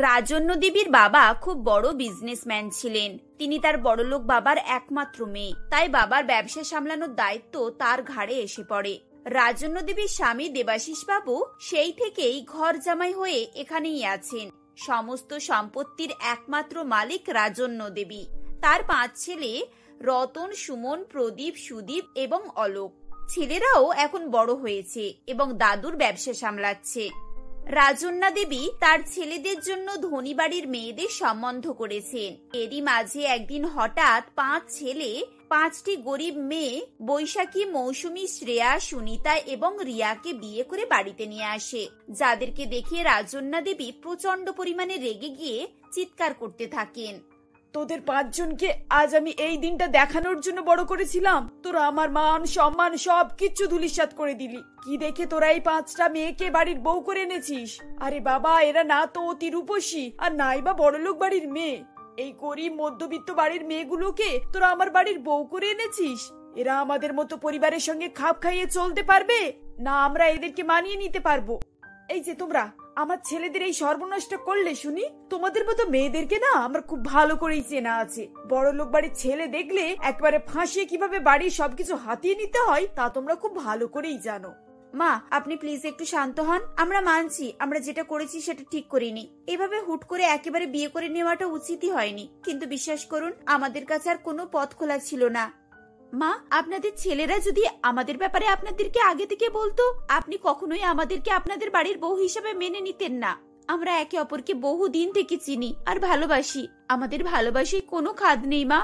রাজন্য দেবীর বাবা খুব বড় বিজনেসম্যান ছিলেন। তিনি তার বড়লোক বাবার একমাত্র মেয়ে, তাই বাবার ব্যবসা সামলানোর দায়িত্ব তার ঘাড়ে এসে পড়ে। রাজন্য দেবীর স্বামী দেবাশিস বাবু সেই থেকেই ঘর জামাই হয়ে এখানেই আছেন। সমস্ত সম্পত্তির একমাত্র মালিক রাজন্য দেবী। তার 5 ছেলে রতন, সুমন, প্রদীপ, সুদীপ এবং অলোক। ছেলেরাও এখন বড় হয়েছে এবং দাদুর ব্যবসা সামলাচ্ছে। রাজন্যা দেবী তার ছেলেদের জন্য ধনী বাড়ির মেয়েদের সম্বন্ধ করেছেন। এরই মাঝে একদিন হঠাৎ 5 ছেলে 5টি গরিব মেয়ে বৈশাখী, মৌসুমী, শ্রেয়া, সুনিতা এবং রিয়াকে বিয়ে করে বাড়িতে নিয়ে আসে, যাদেরকে দেখে রাজন্যা দেবী প্রচন্ড পরিমাণে রেগে গিয়ে চিৎকার করতে থাকেন। তোদের 5 জনকে আজ আমি এই দিনটা দেখানোর জন্য বড় করেছিলাম, তোরা আমার মান সম্মান সবকিছু ধুলিসাৎ করে দিলি। কি দেখে তোরা এই 5টা মেয়েকে বাড়ির বউ করে এনেছিস? আরে বাবা, এরা না তো অতি রূপসী আর নাই বা বড়লোক বাড়ির মেয়ে। এই গরিব মধ্যবিত্ত বাড়ির মেয়েগুলোকে তোরা আমার বাড়ির বউ করে এনেছিস। এরা আমাদের মতো পরিবারের সঙ্গে খাপ খাইয়ে চলতে পারবে না? আমরা এদেরকে মানিয়ে নিতে পারবো? এই যে তোমরা আমার ছেলেদের এই সর্বনাশটা করলে শুনি। তোমাদের মতো মেয়েদেরকে না আমার খুব ভালো করেই চেনা আছে। বড় লোক বাড়ির ছেলে দেখলে একবারে ফাঁসিয়ে কিভাবে বাড়ির সবকিছু হাতিয়ে নিতে হয় তা তোমরা খুব ভালো করেই জানো। মা, আপনি প্লিজ একটু শান্ত হন। আমরা মানছি আমরা যেটা করেছি সেটা ঠিক করিনি। এভাবে হুট করে একেবারে বিয়ে করে নেওয়াটা উচিতই হয়নি, কিন্তু বিশ্বাস করুন আমাদের কাছে আর কোনো পথ খোলা ছিল না। মা, আপনাদের ছেলেরা যদি আমাদের ব্যাপারে আপনাদেরকে আগে থেকে বলতো, আপনি কখনোই আমাদেরকে আপনাদের বাড়ির বউ হিসেবে মেনে নিতেন না। আমরা একে অপরকে বহু দিন থেকে চিনি আর ভালোবাসি। আমাদের ভালোবাসায় কোনো খাদ নেই মা।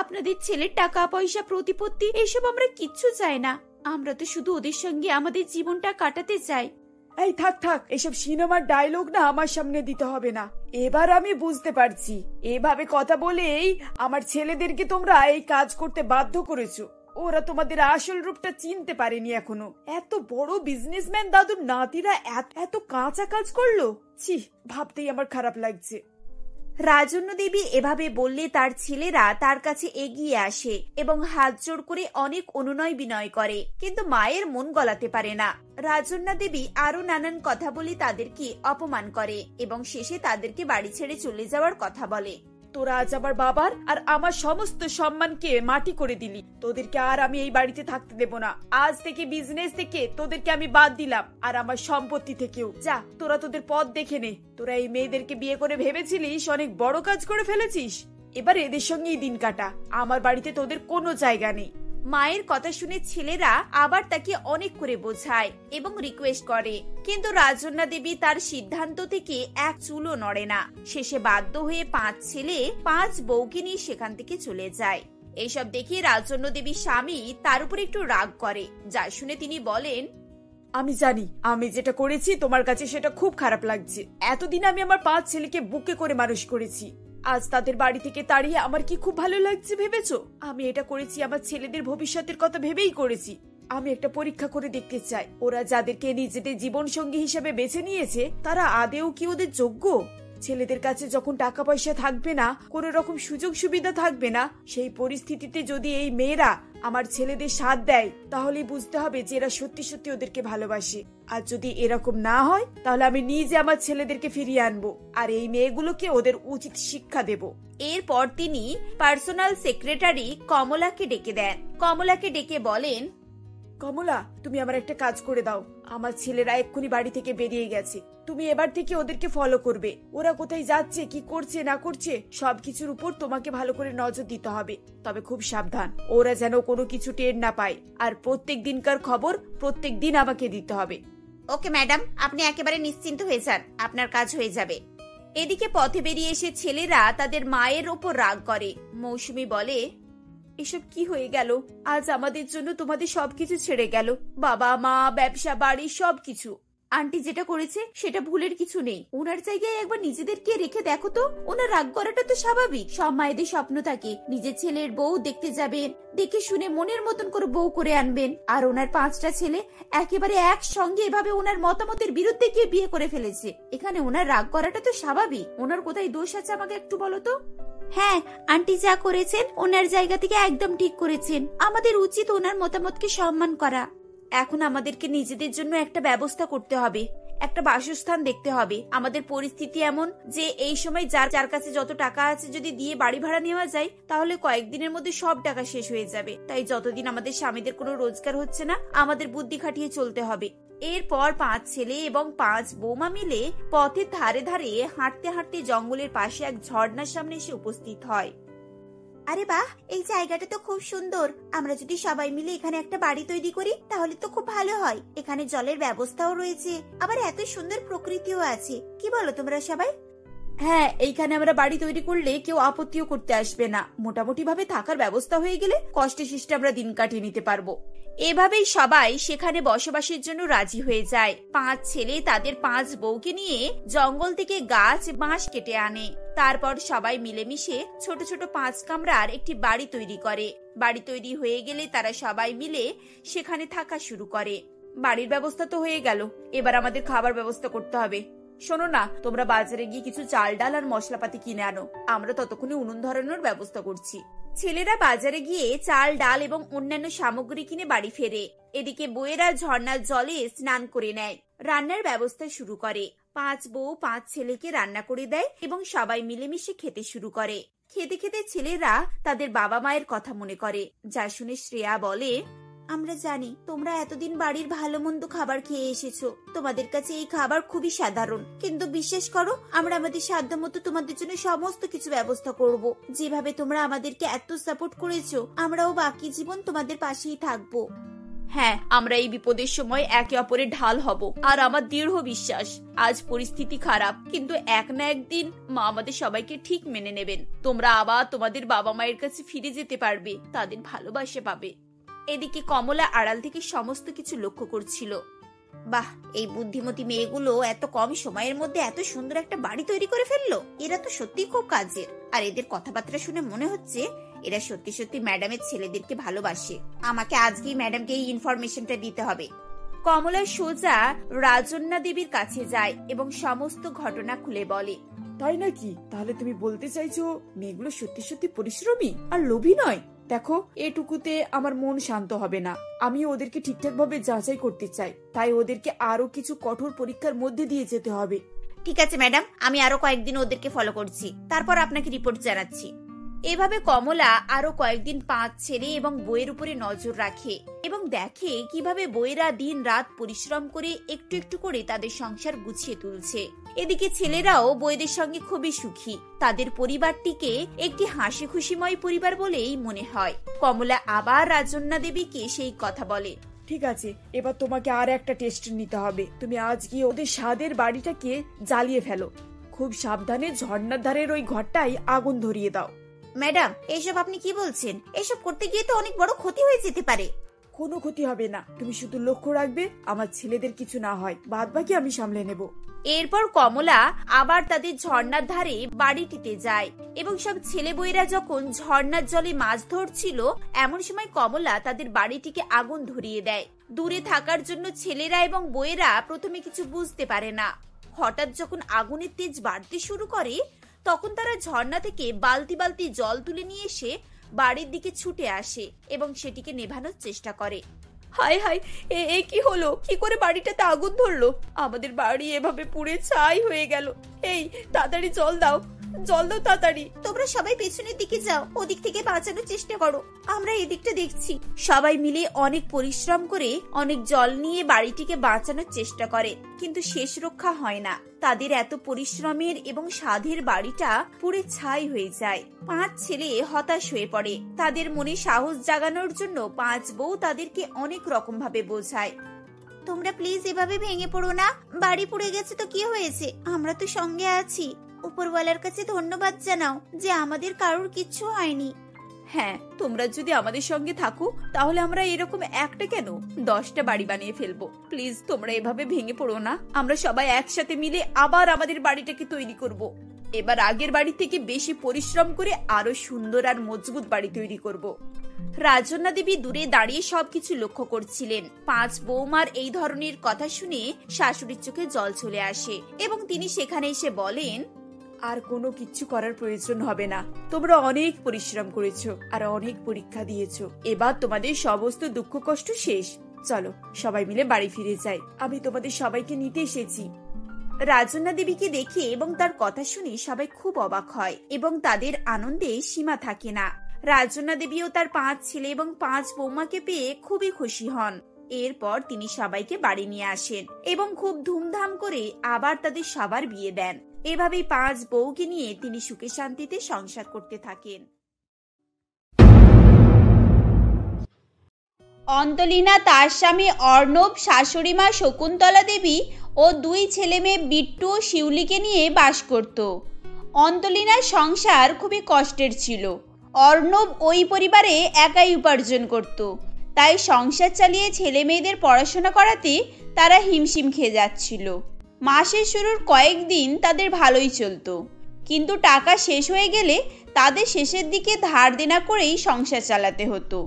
আপনাদের ছেলের টাকা পয়সা প্রতিপত্তি এসব আমরা কিচ্ছু চাই না। আমরা তো শুধু ওদের সঙ্গে আমাদের জীবনটা কাটাতে চাই। এই থাক থাক, এসব সিনেমার ডায়লগ না আমার সামনে দিতে হবে না। এবার আমি বুঝতে পারছি এভাবে কথা বলেই আমার ছেলেদেরকে তোমরা এই কাজ করতে বাধ্য করেছো। ওরা তোমাদের আসল রূপটা চিনতে পারেনি এখনো। এত বড় বিজনেসম্যান দাদুর নাতিরা এত কাঁচা কাজ করলো, ছি, ভাবতেই আমার খারাপ লাগছে। রাজন্য দেবী এভাবে বললে তার ছেলেরা তার কাছে এগিয়ে আসে এবং হাত জোড় করে অনেক অনুনয় বিনয় করে, কিন্তু মায়ের মন গলাতে পারে না। রাজন্যা দেবী আরো নানান কথা বলে তাদেরকে অপমান করে এবং শেষে তাদেরকে বাড়ি ছেড়ে চলে যাওয়ার কথা বলে। তোরা আজ আমার বাবার আর আমার সমস্ত সম্মানকে মাটি করে দিলি। তোদেরকে আর আমি এই বাড়িতে থাকতে দেব না। আজ থেকে বিজনেস থেকে তোদেরকে আমি বাদ দিলাম, আর আমার সম্পত্তি থেকেও। যা, তোরা তোদের পথ দেখে নে। তোরা এই মেয়েদেরকে বিয়ে করে ভেবেছিলিস অনেক বড় কাজ করে ফেলেছিস। এবার এদের সঙ্গেই দিন কাটা। আমার বাড়িতে তোদের কোনো জায়গা নেই। মায়ের কথা শুনে ছেলেরা আবার তাকে অনেক করে বোঝায় এবং রিকোয়েস্ট করে, কিন্তু রাজন্যা দেবী তার সিদ্ধান্ত থেকে এক চুলও নড়ে না। শেষে বাধ্য হয়ে 5 ছেলে 5 বউকে নিয়ে সেখান থেকে চলে যায়। এইসব দেখে রাজন্য দেবীর স্বামী তার উপর একটু রাগ করে, যা শুনে তিনি বলেন, আমি জানি আমি যেটা করেছি তোমার কাছে সেটা খুব খারাপ লাগছে। এতদিন আমি আমার 5 ছেলেকে বুকে করে মানুষ করেছি। আজ তাদের বাড়ি থেকে তাড়িয়ে আমার কি খুব ভালো লাগছে ভেবেছো? আমি এটা করেছি আমার ছেলেদের ভবিষ্যতের কথা ভেবেই করেছি। আমি একটা পরীক্ষা করে দেখতে চাই ওরা যাদেরকে নিজেদের জীবন সঙ্গী হিসেবে বেছে নিয়েছে তারা আদেও কি ওদের যোগ্য। ছেলেদের কাছে যখন টাকা পয়সা থাকবে না, কোনো রকম সুযোগ সুবিধা থাকবে না, সেই পরিস্থিতিতে যদি এই মেয়েরা আমার ছেলেদের সাথ দেয় তাহলেই বুঝতে হবে যে এরা সত্যি সত্যি ওদেরকে ভালোবাসে। আর যদি এরকম না হয় তাহলে আমি নিজে আমার ছেলেদেরকে ফিরিয়ে আনবো আর এই মেয়েগুলোকে ওদের উচিত শিক্ষা দেব। এরপর তিনি পার্সোনাল সেক্রেটারি কমলাকে ডেকে দেন। কমলাকে ডেকে বলেন, কমলা, তুমি আমার একটা কাজ করে দাও। আমার ছেলেরা এক্ষুনি বাড়ি থেকে বেরিয়ে গেছে। তুমি এবার থেকে ওদেরকে ফলো করবে। ওরা কোথায় যাচ্ছে, কি করছে না করছে সবকিছুর উপর তোমাকে ভালো করে নজর দিতে হবে। তবে খুব সাবধান, ওরা যেন কোনো কিছু টের না পায়। আর প্রত্যেক দিনকার খবর প্রত্যেক দিন আমাকে দিতে হবে। ওকে ম্যাডাম, আপনি একেবারে নিশ্চিন্ত হয়ে যান, আপনার কাজ হয়ে যাবে। এদিকে পথে বেরিয়ে এসে ছেলেরা তাদের মায়ের ওপর রাগ করে। মৌসুমী বলে, এসব কি হয়ে গেল? আজ আমাদের জন্য তোমাদের সবকিছু ছেড়ে গেল, বাবা মা, ব্যবসা, বাড়ি, সবকিছু। আন্টি যেটা করেছে সেটা ভুলের কিছু নেই। ওনার জায়গায় একবার নিজেদেরকে রেখে দেখো তো। ওনার রাগ করাটা তো স্বাভাবিক। সব মায়েদের স্বপ্ন থাকে নিজের ছেলের বউ দেখতে যাবেন, দেখে শুনে মনের মতন করে বউ করে আনবেন। আর ওনার 5টা ছেলে একেবারে একসঙ্গে এভাবে ওনার মতামতের বিরুদ্ধে গিয়ে বিয়ে করে ফেলেছে। এখানে ওনার রাগ করাটা তো স্বাভাবিক। ওনার কোথায় দোষ আছে আমাকে একটু বলো তো। হ্যাঁ, আন্টি যা করেছেন ওনার জায়গা থেকে একদম ঠিক করেছেন। আমাদের উচিত ওনার মতামতকে সম্মান করা। এখন আমাদেরকে নিজেদের জন্য একটা ব্যবস্থা করতে হবে। একটা বাসস্থান দেখতে হবে। আমাদের পরিস্থিতি এমন যে এই সময় যার যার কাছে যত টাকা আছে যদি দিয়ে বাড়ি ভাড়া নেওয়া যায় তাহলে কয়েকদিনের মধ্যে সব টাকা শেষ হয়ে যাবে। তাই যতদিন আমাদের স্বামীদের কোনো রোজগার হচ্ছে না আমাদের বুদ্ধি খাটিয়ে চলতে হবে। এরপর 5 ছেলে এবং 5 বৌমা মিলে পথের ধারে ধারে হাঁটতে হাঁটতে জঙ্গলের পাশে এক ঝর্ণার সামনে এসে উপস্থিত হয়। আরে বাহ, এই জায়গাটা তো খুব সুন্দর। আমরা যদি সবাই মিলে এখানে একটা বাড়ি তৈরি করি তাহলে তো খুব ভালো হয়। এখানে জলের ব্যবস্থাও রয়েছে, আবার এত সুন্দর প্রকৃতিও আছে। কি বলো তোমরা সবাই? হ্যাঁ, এইখানে আমরা বাড়ি তৈরি করলে কেউ আপত্তিও করতে আসবে না। মোটামুটি ভাবে থাকার ব্যবস্থা হয়ে গেলে কষ্টে শিষ্টে আমরা দিন কাটিয়ে নিতে পারবো। এভাবেই সবাই সেখানে বসবাসের জন্য রাজি হয়ে যায়। 5 ছেলে তাদের 5 বউকে নিয়ে জঙ্গল থেকে গাছ বাঁশ কেটে আনে। তারপর সবাই মিলেমিশে ছোট ছোট 5 কামরার একটি বাড়ি তৈরি করে। বাড়ি তৈরি হয়ে গেলে তারা সবাই মিলে সেখানে থাকা শুরু করে। বাড়ির ব্যবস্থা তো হয়ে গেল, এবার আমাদের খাবার ব্যবস্থা করতে হবে। শোনো না, তোমরা বাজারে গিয়ে কিছু চাল ডাল আর মশলাপাতি কিনে আনো, আমরা ততক্ষণে উনুন ধরানোর ব্যবস্থা করছি। ছেলেরা বাজারে গিয়ে চাল ডাল এবং অন্যান্য সামগ্রী কিনে বাড়ি ফেরে। এদিকে বউয়েরা ঝর্ণার জলে স্নান করে নেয়, রান্নার ব্যবস্থা শুরু করে। 5 বউ 5 ছেলেকে রান্না করে দেয় এবং সবাই মিলেমিশে খেতে শুরু করে। খেতে খেতে ছেলেরা তাদের বাবা মায়ের কথা মনে করে, যা শুনে শ্রেয়া বলে, আমরা জানি তোমরা এতদিন বাড়ির ভালো মন্দ খাবার খেয়ে এসেছো, তোমাদের কাছে এই খাবার খুবই সাধারণ, কিন্তু বিশ্বাস করো আমরা আমাদের সাধ্যমতো তোমাদের জন্য সমস্ত কিছু ব্যবস্থা করব। যেভাবে তোমরা আমাদেরকে এত সাপোর্ট করেছো আমরাও বাকি জীবন তোমাদের পাশেই থাকবো। হ্যাঁ, আমরা এই বিপদের সময় একে অপরের ঢাল হব। আর আমার দৃঢ় বিশ্বাস আজ পরিস্থিতি খারাপ, কিন্তু এক না একদিন মা আমাদের সবাইকে ঠিক মেনে নেবেন। তোমরা আবার তোমাদের বাবা মায়ের কাছে ফিরে যেতে পারবে, তাদের ভালোবাসা পাবে। এদিকে কমলা আড়াল থেকে সমস্ত কিছু লক্ষ্য করছিল। বাহ, এই বুদ্ধিমতী মেয়েগুলো এত কম সময়ের মধ্যে এত সুন্দর একটা বাড়ি তৈরি করে ফেললো। এরা তো সত্যি খুব কাজের। আর এদের কথাবার্তা শুনে মনে হচ্ছে এরা সত্যি সত্যি ম্যাডামের ছেলেদেরকে ভালোবাসে। আমাকে আজকেই ম্যাডামকে এই ইনফরমেশনটা দিতে হবে। কমলা সোজা রাজন্যা দেবীর কাছে যায় এবং সমস্ত ঘটনা খুলে বলে। তাই নাকি? তাহলে তুমি বলতে চাইছো মেয়েগুলো সত্যি সত্যি পরিশ্রমী আর লোভী নয়? দেখো, এটুকুতে আমার মন শান্ত হবে না। আমি ওদেরকে ঠিকঠাক ভাবে যাচাই করতে চাই, তাই ওদেরকে আরো কিছু কঠোর পরীক্ষার মধ্যে দিয়ে যেতে হবে। ঠিক আছে ম্যাডাম, আমি আরো কয়েকদিন ওদেরকে ফলো করছি, তারপর আপনাকে রিপোর্ট জানাচ্ছি। এভাবে কমলা আরো কয়েকদিন 5 ছেলে এবং বইয়ের উপরে নজর রাখে এবং দেখে কিভাবে বইয়েরা দিন রাত পরিশ্রম করে একটু একটু করে তাদের সংসার গুছিয়ে তুলছে। এদিকে ছেলেরাও বইয়েদের সঙ্গে খুবই সুখী। তাদের পরিবারটিকে একটি হাসি খুশিময় পরিবার বলেই মনে হয়। কমলা আবার রাজন্যা দেবীকে সেই কথা বলে। ঠিক আছে, এবার তোমাকে আর একটা টেস্ট নিতে হবে। তুমি আজ গিয়ে ওদের স্বাদের বাড়িটাকে জ্বালিয়ে ফেলো। খুব সাবধানে ঝর্ণার ধারের ওই ঘরটাই আগুন ধরিয়ে দাও। ম্যাডাম, এসব আপনি কি বলছেন? এসব করতে গিয়ে তো অনেক বড় ক্ষতি হয়ে যেতে পারে। কোনো ক্ষতি হবে না, তুমি শুধু লক্ষ্য রাখবে আমার ছেলেদের কিছু না হয়, বাদ বাকি আমি সামলে নেব। এরপর কমলা আবার তাদের ঝর্ণার ধারে বাড়িটিতে যায় এবং সব ছেলে বউয়েরা যখন ঝর্ণার জলে মাছ ধরছিল এমন সময় কমলা তাদের বাড়িটিকে আগুন ধরিয়ে দেয়। দূরে থাকার জন্য ছেলেরা এবং বউয়েরা প্রথমে কিছু বুঝতে পারে না। হঠাৎ যখন আগুনের তেজ বাড়তে শুরু করে তখন তারা ঝর্ণা থেকে বালতি বালতি জল তুলে নিয়ে এসে বাড়ির দিকে ছুটে আসে এবং সেটিকে নেভানোর চেষ্টা করে। হায় হায়, এ কি হলো? কি করে বাড়িটাতে আগুন ধরলো? আমাদের বাড়ি এভাবে পুড়ে ছাই হয়ে গেল। এই তাড়াতাড়ি জল দাও, জল দাও তাড়াতাড়ি। তোমরা সবাই পেছনের দিকে যাও, ওদিক থেকে বাঁচানোর চেষ্টা করো, আমরা এদিকটা দেখছি। সবাই মিলে অনেক পরিশ্রম করে অনেক জল নিয়ে বাড়িটিকে বাঁচানোর চেষ্টা করে, কিন্তু শেষ রক্ষা হয় না। তাদের এত পরিশ্রমের এবং সাধের বাড়িটা পুড়ে ছাই হয়ে যায়। 5 ছেলে হতাশ হয়ে পড়ে। তাদের মনে সাহস জাগানোর জন্য 5 বউ তাদেরকে অনেক রকম ভাবে বোঝায়। তোমরা প্লিজ এভাবে ভেঙে পড়ো না, বাড়ি পুড়ে গেছে তো কি হয়েছে, আমরা তো সঙ্গে আছি। উপরওয়ালার কাছে ধন্যবাদ জানাও যে আমাদের কারোর কিচ্ছু হয়নি। হ্যাঁ, তোমরা যদি আমাদের সঙ্গে থাকো তাহলে আমরা এরকম একটা কেন 10টা বাড়ি বানিয়ে ফেলবো। প্লিজ তোমরা এভাবে ভেঙে পড়ো না, আমরা সবাই একসাথে মিলে আবার আমাদের বাড়িটাকে তৈরি করব। এবার আগের বাড়ি থেকে বেশি পরিশ্রম করে আরো সুন্দর আর মজবুত বাড়ি তৈরি করব। রাজন্যা দেবী দূরে দাঁড়িয়ে সবকিছু লক্ষ্য করছিলেন। 5 বৌমার এই ধরনের কথা শুনে শাশুড়ির চোখে জল চলে আসে এবং তিনি সেখানে এসে বলেন, আর কোনো কিচ্ছু করার প্রয়োজন হবে না। তোমরা অনেক পরিশ্রম করেছো আর অনেক পরীক্ষা দিয়েছো। এবার তোমাদের সমস্ত দুঃখ কষ্ট শেষ। চলো সবাই মিলে বাড়ি ফিরে যাই, আমি তোমাদের সবাইকে নিতে এসেছি। রাজন্যা দেবীকে দেখে এবং তার কথা শুনে সবাই খুব অবাক হয় এবং তাদের আনন্দে সীমা থাকে না। রাজন্যা দেবী ও তার 5 ছেলে এবং 5 বৌমাকে পেয়ে খুবই খুশি হন। এরপর তিনি সবাইকে বাড়ি নিয়ে আসেন এবং খুব ধুমধাম করে আবার তাদের সবার বিয়ে দেন। এভাবেই 5 বউকে নিয়ে তিনি সুখে শান্তিতে সংসার করতে থাকেন। অন্তলীনা তার স্বামী অর্ণব, শাশুড়ি মা শকুন্তলা দেবী ও 2 ছেলে মেয়ে বিট্টু ও শিউলিকে নিয়ে বাস করত। অন্তলীনার সংসার খুবই কষ্টের ছিল। অর্ণব ওই পরিবারে একাই উপার্জন করত, তাই সংসার চালিয়ে ছেলে মেয়েদের পড়াশোনা করাতে তারা হিমশিম খেয়ে যাচ্ছিল। মাসের শুরুর কয়েকদিন তাদের ভালোই চলতো, কিন্তু টাকা শেষ হয়ে গেলে তাদের শেষের দিকে ধার দেনা করেই সংসার চালাতে হতো।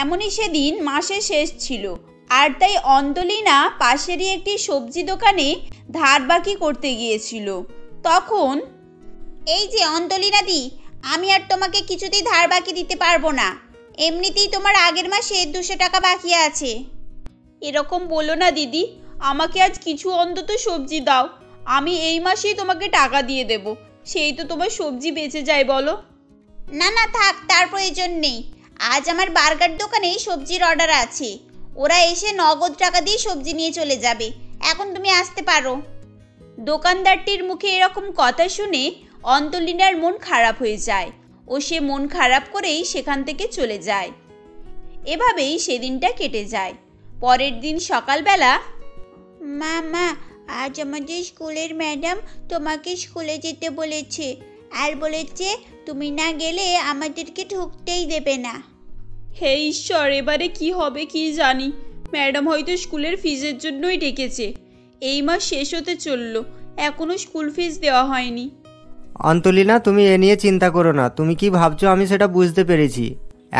এমনই সেদিন মাসের শেষ ছিল, আর তাই অন্তলীনা পাশেরই একটি সবজি দোকানে ধার বাকি করতে গিয়েছিল। তখন, এই যে অন্তলীনা দি, আমি আর তোমাকে কিছুতেই ধার বাকি দিতে পারবো না। এমনিতেই তোমার আগের মাসে 200 টাকা বাকি আছে। এরকম বলো না দিদি, আমাকে আজ কিছু অন্তত সবজি দাও, আমি এই মাসেই তোমাকে টাকা দিয়ে দেব। সেই তো তোমার সবজি বেঁচে যায় বলো। না না থাক, তার প্রয়োজন নেই। আজ আমার বার্গার দোকানে সবজির অর্ডার আছে, ওরা এসে নগদ টাকা দিয়ে সবজি নিয়ে চলে যাবে। এখন তুমি আসতে পারো। দোকানদারটির মুখে এরকম কথা শুনে অন্তলীনার মন খারাপ হয়ে যায় ও সে মন খারাপ করেই সেখান থেকে চলে যায়। এভাবেই সেদিনটা কেটে যায়। পরের দিন সকালবেলা, মা আজ আমাদের স্কুলের ম্যাডাম তোমাকে স্কুলে যেতে বলেছে, আর বলেছে তুমি না গেলে আমাদেরকে ঢুকতেই দেবে না। হে ঈশ্বর, এবারে কি হবে কি জানি। ম্যাডাম হয়তো স্কুলের ফিজের জন্যই ডেকেছে। এই মাস শেষ হতে চলল, এখনো স্কুল ফিজ দেওয়া হয়নি। অন্তলীনা, তুমি এ নিয়ে চিন্তা করো না। তুমি কি ভাবছো আমি সেটা বুঝতে পেরেছি।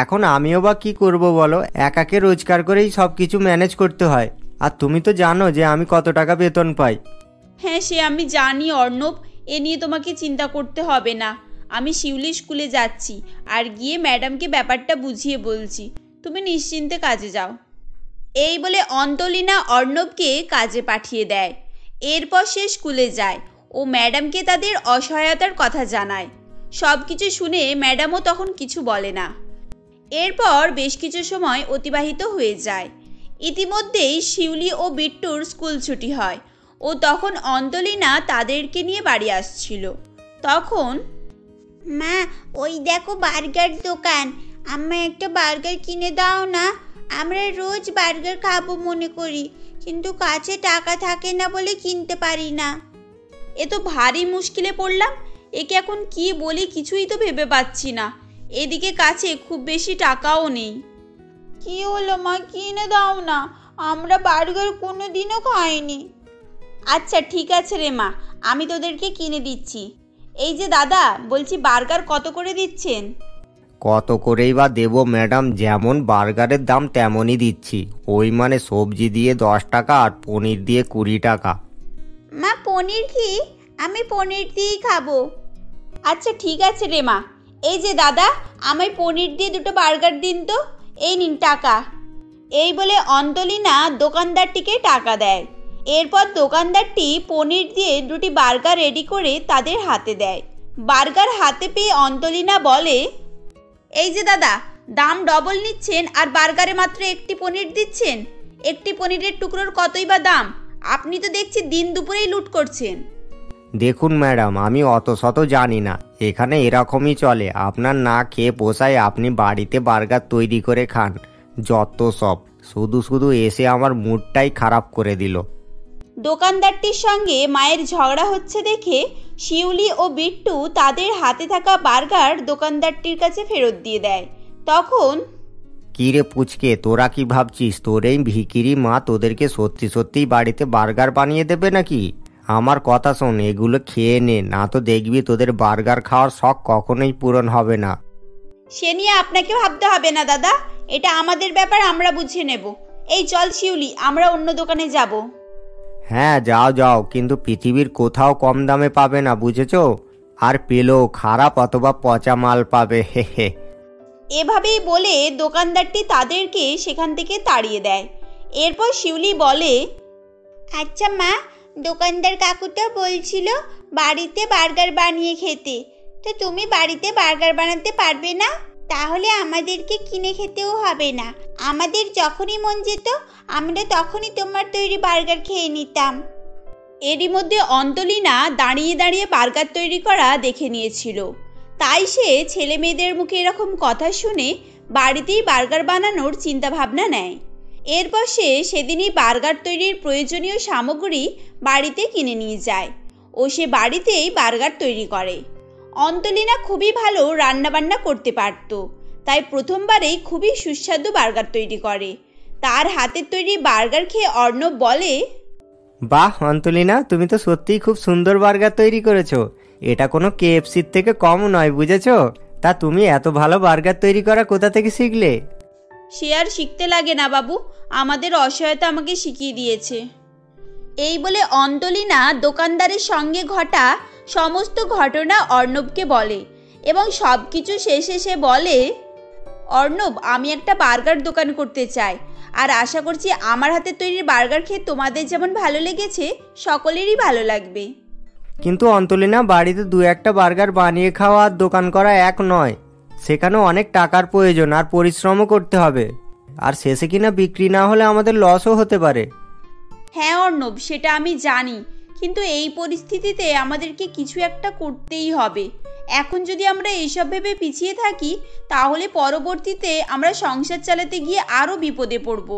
এখন আমিও বা কি করব বলো, একাকে রোজগার করেই সব কিছু ম্যানেজ করতে হয়। আর তুমি তো জানো যে আমি কত টাকা বেতন পাই। হ্যাঁ, সে আমি জানি অর্ণব, এ নিয়ে তোমাকে চিন্তা করতে হবে না। আমি শিউলি স্কুলে যাচ্ছি, আর গিয়ে ম্যাডামকে ব্যাপারটা বুঝিয়ে বলছি। তুমি নিশ্চিন্তে কাজে যাও। এই বলে অন্তলীনা অর্ণবকে কাজে পাঠিয়ে দেয়। এরপর সে স্কুলে যায় ও ম্যাডামকে তাদের অসহায়তার কথা জানায়। সব কিছু শুনে ম্যাডামও তখন কিছু বলে না। এরপর বেশ কিছু সময় অতিবাহিত হয়ে যায়। ইতিমধ্যেই শিউলি ও বিট্টুর স্কুল ছুটি হয় ও তখন অন্তলীনা তাদেরকে নিয়ে বাড়ি আসছিল। তখন, মা ওই দেখো বার্গার দোকান, আমায় একটা বার্গার কিনে দাও না। আমরা রোজ বার্গার খাবো মনে করি, কিন্তু কাছে টাকা থাকে না বলে কিনতে পারি না। এ তো ভারী মুশকিলে পড়লাম। একে এখন কি বলি কিছুই তো ভেবে পাচ্ছি না। এদিকে কাছে খুব বেশি টাকাও নেই। কি হলো মা, কিনে দাও না, আমরা বার্গার কোনো দিনও খাইনি। আচ্ছা ঠিক আছে রে মা, আমি তোদেরকে কিনে দিচ্ছি। এই যে দাদা, বলছি বার্গার কত করে দিচ্ছেন? কত করেই বা দেবো ম্যাডাম, যেমন বার্গারের দাম তেমনই দিচ্ছি। ওই মানে সবজি দিয়ে 10 টাকা আর পনির দিয়ে 20 টাকা। মা পনির কি? আমি পনির দিয়েই খাবো। আচ্ছা ঠিক আছে রে মা। এই যে দাদা, আমায় পনির দিয়ে 2টো বার্গার দিন তো। এই নিন টাকা। এই বলে অন্তলীনা দোকানদারটিকে টাকা দেয়। এরপর দোকানদারটি পনির দিয়ে 2টি বার্গার রেডি করে তাদের হাতে দেয়। বার্গার হাতে পেয়ে অন্তলীনা বলে, এই যে দাদা, দাম ডবল নিচ্ছেন আর বার্গারে মাত্র 1টি পনির দিচ্ছেন। 1টি পনিরের টুকরোর কতই বা দাম? আপনি তো দেখছি দিন দুপুরেই লুট করছেন। দেখুন ম্যাডাম, আমি অত শত জানি না, এখানে এরকমই চলে। আপনার না খেয়ে পোষায় আপনি বাড়িতে বার্গার তৈরি করে খান। যত সব, শুধু শুধু এসে আমার মুডটাই খারাপ করে দিল। দোকানদারটির সঙ্গে মায়ের ঝগড়া হচ্ছে দেখে শিউলি ও বিট্টু তাদের হাতে থাকা বার্গার দোকানদারটির কাছে ফেরত দিয়ে দেয়। তখন, কি রে পুচকে, তোরা কি ভাবছিস তোর এই ভিখিরি মা তোদেরকে সত্যি সত্যিই বাড়িতে বার্গার বানিয়ে দেবে নাকি? আমার কথা শোন, এগুলো খেয়ে নে, না তো দেখবি তোদের বার্গার খাওয়ার শখ কখনোই পূরণ হবে না। সে নিয়ে আপনাকে ভাবতে হবে না দাদা, এটা আমাদের ব্যাপার, আমরা বুঝে নেব। এই চল শিউলি, আমরা অন্য দোকানে যাব। হ্যাঁ যাও যাও, কিন্তু পৃথিবীর কোথাও কম দামে পাবে না, বুঝেছো? আর পেলেও খারাপ অথবা পচা মাল পাবে। হে হে। এভাবেই বলে দোকানদারটি তাদেরকে সেখান থেকে তাড়িয়ে দেয়। এরপর শিউলি বলে, আচ্ছা মা, দোকানদার কাকুটা বলছিল বাড়িতে বার্গার বানিয়ে খেতে, তো তুমি বাড়িতে বার্গার বানাতে পারবে না? তাহলে আমাদেরকে কিনে খেতেও হবে না, আমাদের যখনই মন যেত আমরা তখনই তোমার তৈরি বার্গার খেয়ে নিতাম। এরই মধ্যে অন্তলিনা দাঁড়িয়ে দাঁড়িয়ে বার্গার তৈরি করা দেখে নিয়েছিল, তাই সে ছেলে মেয়েদের মুখে এরকম কথা শুনে বাড়িতেই বার্গার বানানোর চিন্তা ভাবনা নেয়। এরপর সে সেদিনই বার্গার তৈরির প্রয়োজনীয় সামগ্রী বাড়িতে কিনে নিয়ে যায় ও সে বাড়িতেই বার্গার তৈরি করে। অন্তলিনা খুবই ভালো রান্নাবান্না করতে পারত, তাই প্রথমবারেই খুবই সুস্বাদু বার্গার তৈরি করে। তার হাতের তৈরি বার্গার খেয়ে অর্ণব বলে, বাহ অন্তলিনা, তুমি তো সত্যিই খুব সুন্দর বার্গার তৈরি করেছো। এটা কোনো কেএফসির থেকে কম নয়, বুঝেছো? তা তুমি এত ভালো বার্গার তৈরি করা কোথা থেকে শিখলে? সে আর শিখতে লাগে না বাবু, আমাদের অসহায়তা আমাকে শিখিয়ে দিয়েছে। এই বলে অন্তলিনা দোকানদারের সঙ্গে ঘটা সমস্ত ঘটনা অর্ণবকে বলে এবং সব কিছু শেষে সে বলে, অর্ণব, আমি একটা বার্গার দোকান করতে চাই, আর আশা করছি আমার হাতে তৈরি বার্গার খেয়ে তোমাদের যেমন ভালো লেগেছে সকলেরই ভালো লাগবে। কিন্তু অন্তলিনা, বাড়িতে 2-1টা বার্গার বানিয়ে খাওয়া আর দোকান করা এক নয়, সেখানেও অনেক টাকার প্রয়োজন আর পরিশ্রমও করতে হবে, আর শেষে কিনা বিক্রি না হলে আমাদের লসও হতে পারে। হ্যাঁ অর্ণব, সেটা আমি জানি, কিন্তু এই পরিস্থিতিতে আমাদেরকে কিছু একটা করতেই হবে। এখন যদি আমরা এইসব ভেবে পিছিয়ে থাকি তাহলে পরবর্তীতে আমরা সংসার চালাতে গিয়ে আরও বিপদে পড়ব।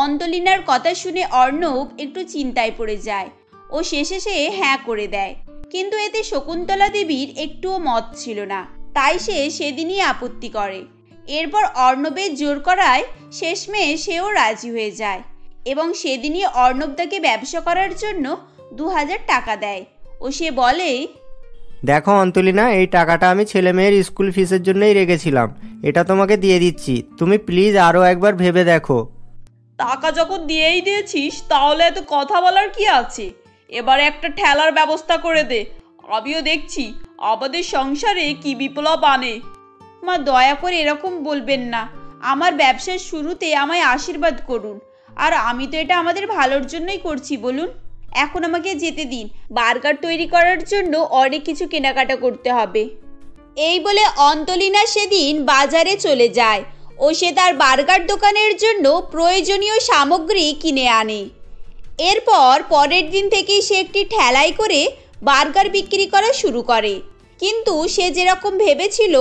অন্তলিনার কথা শুনে অর্ণব একটু চিন্তায় পড়ে যায় ও শেষে সে হ্যাঁ করে দেয়, কিন্তু এতে শকুন্তলা দেবীর একটুও মত ছিল না, তাই সে সেদিনই আপত্তি করে। এরপর অর্ণবের জোর করায় শেষমেশ সেও রাজি হয়ে যায় এবং সেদিনই অর্ণব তাকে ব্যবসা করার জন্য 2000 টাকা দেয় ও সে বলে, দেখো অন্তলিনা, এই টাকাটা আমি ছেলে মেয়ের স্কুল ফিসের জন্যই রেখেছিলাম, এটা তোমাকে দিয়ে দিচ্ছি, তুমি প্লিজ আরও একবার ভেবে দেখো। টাকা যখন দিয়েই দিয়েছিস তাহলে এত কথা বলার কি আছে? এবারে একটা ঠেলার ব্যবস্থা করে দে, আমিও দেখছি আমাদের সংসারে কি বিপ্লব আনে। মা, দয়া করে এরকম বলবেন না, আমার ব্যবসার শুরুতে আমায় আশীর্বাদ করুন, আর আমি তো এটা আমাদের ভালোর জন্যই করছি। বলুন, এখন আমাকে যেতে দিন, বার্গার তৈরি করার জন্য অনেক কিছু কেনাকাটা করতে হবে। এই বলে অন্তলিনা সেদিন বাজারে চলে যায় ও সে তার বার্গার দোকানের জন্য প্রয়োজনীয় সামগ্রী কিনে আনে। এরপর পরের দিন থেকেই সে একটি ঠেলায় করে বার্গার বিক্রি করা শুরু করে, কিন্তু সে যেরকম ভেবেছিল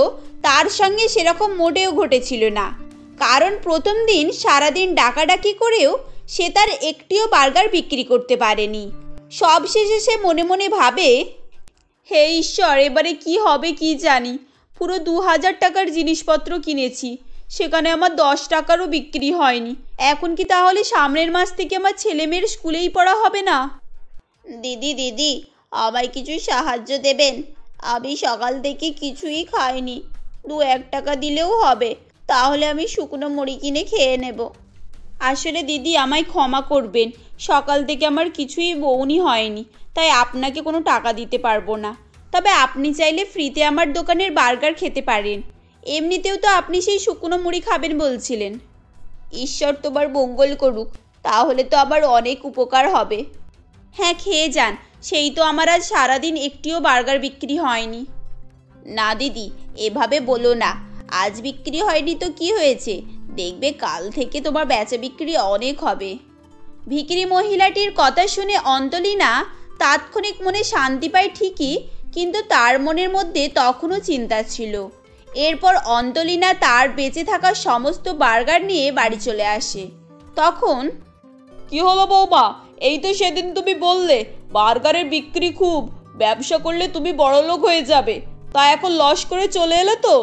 তার সঙ্গে সেরকম মোটেও ঘটেছিল না, কারণ প্রথম দিন সারাদিন ডাকাডাকি করেও সে তার একটিও বার্গার বিক্রি করতে পারেনি। সবশেষে সে মনে মনে ভাবে, হে ঈশ্বর, এবারে কি হবে কি জানি, পুরো 2000 টাকার জিনিসপত্র কিনেছি, সেখানে আমার 10 টাকারও বিক্রি হয়নি। এখন কি তাহলে সামনের মাস থেকে আমার ছেলে মেয়ের স্কুলেই পড়া হবে না? দিদি দিদি, আমায় কিছু সাহায্য দেবেন? আমি সকাল থেকে কিছুই খাইনি, 2-1 টাকা দিলেও হবে, তাহলে আমি শুকনো মুড়ি কিনে খেয়ে নেব। আসলে দিদি, আমায় ক্ষমা করবেন, সকাল থেকে আমার কিছুই বউনি হয়নি, তাই আপনাকে কোনো টাকা দিতে পারবো না। তবে আপনি চাইলে ফ্রিতে আমার দোকানের বার্গার খেতে পারেন, এমনিতেও তো আপনি সেই শুকনো মুড়ি খাবেন বলছিলেন। ঈশ্বর তোমার মঙ্গল করুক, তাহলে তো আমার অনেক উপকার হবে। হ্যাঁ, খেয়ে যান, সেই তো আমার আজ সারাদিন একটিও বার্গার বিক্রি হয়নি। না দিদি, এভাবে বলো না, আজ বিক্রি হয়নি তো কি হয়েছে, দেখবে কাল থেকে তোমার বেচা বিক্রি অনেক হবে। ভিখিরি মহিলাটির কথা শুনে অন্তলিনা তাৎক্ষণিক মনে শান্তি পায় ঠিকই, কিন্তু তার মনের মধ্যে তখনও চিন্তা ছিল। এরপর অন্তলিনা তার বেঁচে থাকা সমস্ত বার্গার নিয়ে বাড়ি চলে আসে। তখন, কি হলো বৌমা, এই তো সেদিন তুমি বললে বার্গারের বিক্রি খুব, ব্যবসা করলে তুমি বড়লোক হয়ে যাবে, তা এখন লস করে চলে এলে তো?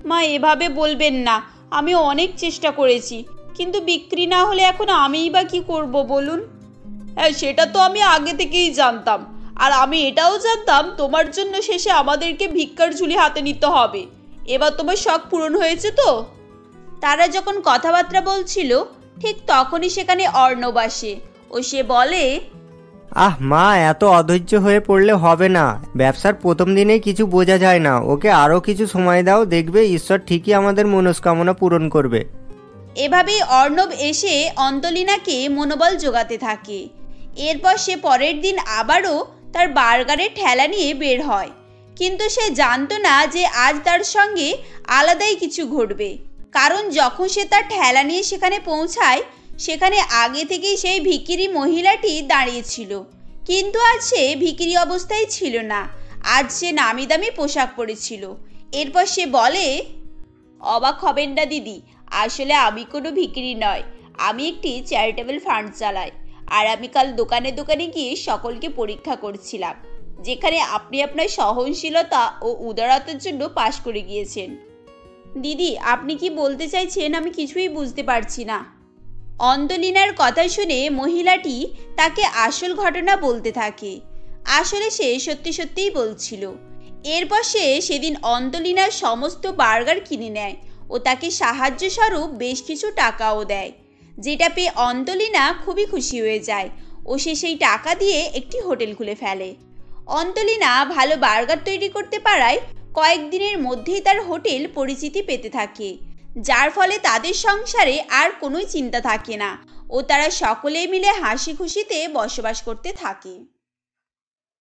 মা, এভাবে বলবেন না, আমি অনেক চেষ্টা করেছি, কিন্তু বিক্রি না হলে এখন আমিই বা কি করব বলুন? হ্যাঁ, সেটা তো আমি আগে থেকেই জানতাম, আর আমি এটাও জানতাম তোমার জন্য শেষে আমাদেরকে ভিক্ষার ঝুলি হাতে নিতে হবে। এবার তোমার শখ পূরণ হয়েছে তো? তারা যখন কথাবার্তা বলছিল ঠিক তখনই সেখানে অর্ণব আসে ও সে বলে, আহ মা, এত অধৈর্য হয়ে পড়লে হবে না। ব্যবসার প্রথম দিনেই কিছু বোঝা যায় না, ওকে আরো কিছু সময় দাও, দেখবে ঈশ্বর ঠিকই আমাদের মনস্কামনা পূরণ করবে। এভাবেই অর্ণব এসে অন্তলিনাকে মনোবল জোগাতে থাকে। এরপর সে পরের দিন আবারও তার বার্গারের ঠেলা নিয়ে বের হয়, কিন্তু সে জানতো না যে আজ তার সঙ্গে আলাদাই কিছু ঘটবে। কারণ যখন সে তার ঠেলা নিয়ে সেখানে পৌঁছায়, সেখানে আগে থেকেই সেই ভিখিরি মহিলাটি দাঁড়িয়েছিল, কিন্তু আজ সে ভিখিরি অবস্থায় ছিল না, আজ সে নামি দামি পোশাক পরেছিল। এরপর সে বলে, অবাক হবেন না দিদি, আসলে আমি কোনো ভিখিরি নয়, আমি একটি চ্যারিটেবল ফান্ড চালাই, আর আমি কাল দোকানে দোকানে গিয়ে সকলকে পরীক্ষা করছিলাম, যেখানে আপনি আপনার সহনশীলতা ও উদারতার জন্য পাশ করে গিয়েছেন। দিদি, আপনি কি বলতে চাইছেন আমি কিছুই বুঝতে পারছি না। অন্তলিনার কথা শুনে মহিলাটি তাকে আসল ঘটনা বলতে থাকে। আসলে সে সত্যি সত্যিই বলছিল। এরপর সে সেদিন অন্তলিনার সমস্ত বার্গার কিনে নেয় ও তাকে সাহায্য স্বরূপ বেশ কিছু টাকাও দেয়, যেটা পেয়ে অন্তলিনা খুবই খুশি হয়ে যায় ও সে সেই টাকা দিয়ে একটি হোটেল খুলে ফেলে। অন্তলিনা ভালো বার্গার তৈরি করতে পারায় কয়েকদিনের মধ্যেই তার হোটেল পরিচিতি পেতে থাকে, যার ফলে তাদের সংসারে আর কোনোই চিন্তা থাকে না ও তারা সকলেই মিলে হাসি খুশিতে বসবাস করতে থাকে।